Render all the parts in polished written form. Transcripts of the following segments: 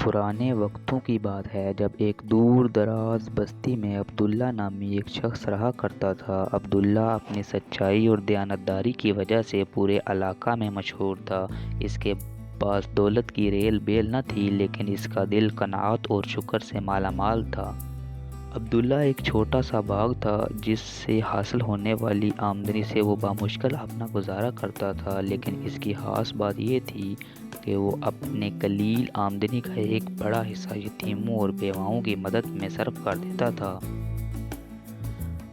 پرانے وقتوں کی بات ہے جب ایک دور دراز بستی میں عبداللہ نامی ایک شخص رہا کرتا تھا۔ عبداللہ اپنی سچائی اور دیانتداری کی وجہ سے پورے علاقہ میں مشہور تھا۔ اس کے پاس دولت کی ریل بیل نہ تھی، لیکن اس کا دل قناعت اور شکر سے مالا مال تھا۔ عبداللہ ایک چھوٹا سا باغ تھا جس سے حاصل ہونے والی آمدنی سے وہ بامشکل اپنا گزارا کرتا تھا، لیکن اس کی خاص بات یہ تھی کہ وہ اپنے قلیل آمدنی کا ایک بڑا حصہ یتیموں اور بیواؤں کی مدد میں صرف کر دیتا تھا۔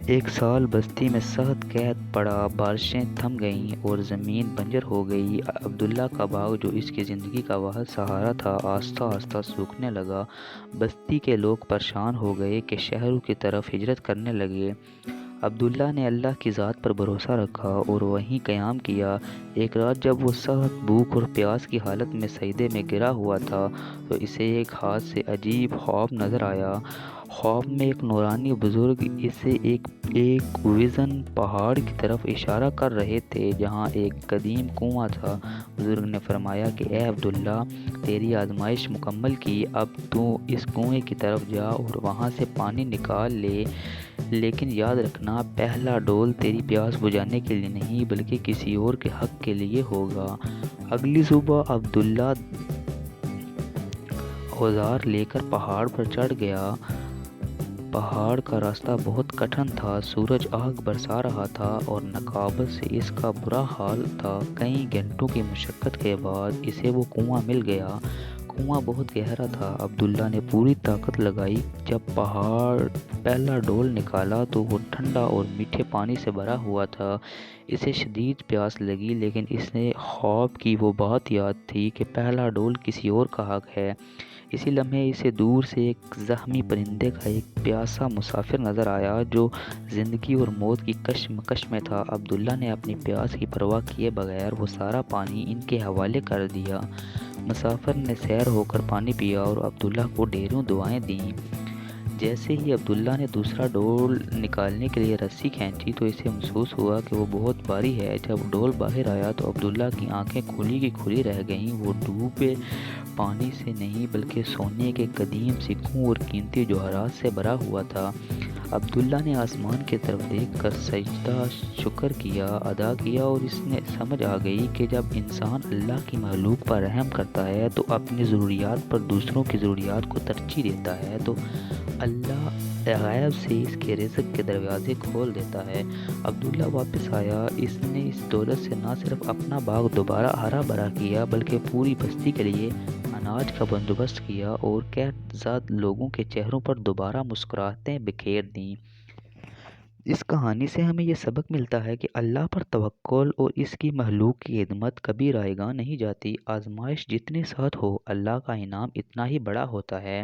ایک سال بستی میں سخت قحط پڑا، بارشیں تھم گئیں اور زمین بنجر ہو گئی۔ عبداللہ کا باغ جو اس کی زندگی کا واحد سہارا تھا، آہستہ آہستہ سوکھنے لگا۔ بستی کے لوگ پریشان ہو گئے کہ شہروں کی طرف ہجرت کرنے لگے۔ عبداللہ نے اللہ کی ذات پر بھروسہ رکھا اور وہیں قیام کیا۔ ایک رات جب وہ سخت بھوک اور پیاس کی حالت میں سجدے میں گرا ہوا تھا تو اسے ایک ہاتھ سے عجیب خواب نظر آیا۔ خواب میں ایک نورانی بزرگ اسے ایک ویژن پہاڑ کی طرف اشارہ کر رہے تھے جہاں ایک قدیم کنواں تھا۔ بزرگ نے فرمایا کہ اے عبداللہ، تیری آزمائش مکمل کی، اب تو اس کنویں کی طرف جا اور وہاں سے پانی نکال لے، لیکن یاد رکھنا پہلا ڈول تیری پیاس بجھانے کے لیے نہیں بلکہ کسی اور کے حق کے لیے ہوگا۔ اگلی صبح عبداللہ اوزار لے کر پہاڑ پر چڑھ گیا۔ پہاڑ کا راستہ بہت کٹھن تھا، سورج آگ برسا رہا تھا اور نقابت سے اس کا برا حال تھا۔ کئی گھنٹوں کی مشقت کے بعد اسے وہ کنواں مل گیا۔ کنواں بہت گہرا تھا۔ عبداللہ نے پوری طاقت لگائی۔ جب پہلا ڈول نکالا تو وہ ٹھنڈا اور میٹھے پانی سے بھرا ہوا تھا۔ اسے شدید پیاس لگی، لیکن اسے خواب کی وہ بات یاد تھی کہ پہلا ڈول کسی اور کا حق ہے۔ اسی لمحے اسے دور سے ایک زخمی پرندے کا ایک پیاسا مسافر نظر آیا جو زندگی اور موت کی کشمکش میں تھا۔ عبداللہ نے اپنی پیاس کی پرواہ کیے بغیر وہ سارا پانی ان کے حوالے کر دیا۔ مسافر نے سیر ہو کر پانی پیا اور عبداللہ کو ڈھیروں دعائیں دیں۔ جیسے ہی عبداللہ نے دوسرا ڈول نکالنے کے لیے رسی کھینچی تو اسے محسوس ہوا کہ وہ بہت بھاری ہے۔ جب ڈول باہر آیا تو عبداللہ کی آنکھیں کھلی کی کھلی رہ گئیں۔ وہ ڈوبے پانی سے نہیں بلکہ سونے کے قدیم سکوں اور قیمتی جواہرات سے بھرا ہوا تھا۔ عبداللہ نے آسمان کی طرف دیکھ کر سجدہ شکر ادا کیا اور اس نے سمجھ آ گئی کہ جب انسان اللہ کی مخلوق پر رحم کرتا ہے تو اپنی ضروریات پر دوسروں کی ضروریات کو ترجیح دیتا ہے تو اللہ غیب سے اس کے رزق کے دروازے کھول دیتا ہے۔ عبداللہ واپس آیا۔ اس نے اس دولت سے نہ صرف اپنا باغ دوبارہ ہرا بھرا کیا بلکہ پوری بستی کے لیے اناج کا بندوبست کیا اور قحط زدہ لوگوں کے چہروں پر دوبارہ مسکراہٹیں بکھیر دیں۔ اس کہانی سے ہمیں یہ سبق ملتا ہے کہ اللہ پر توکل اور اس کی مخلوق کی خدمت کبھی رائیگاں نہیں جاتی۔ آزمائش جتنی سخت ہو، اللہ کا انعام اتنا ہی بڑا ہوتا ہے۔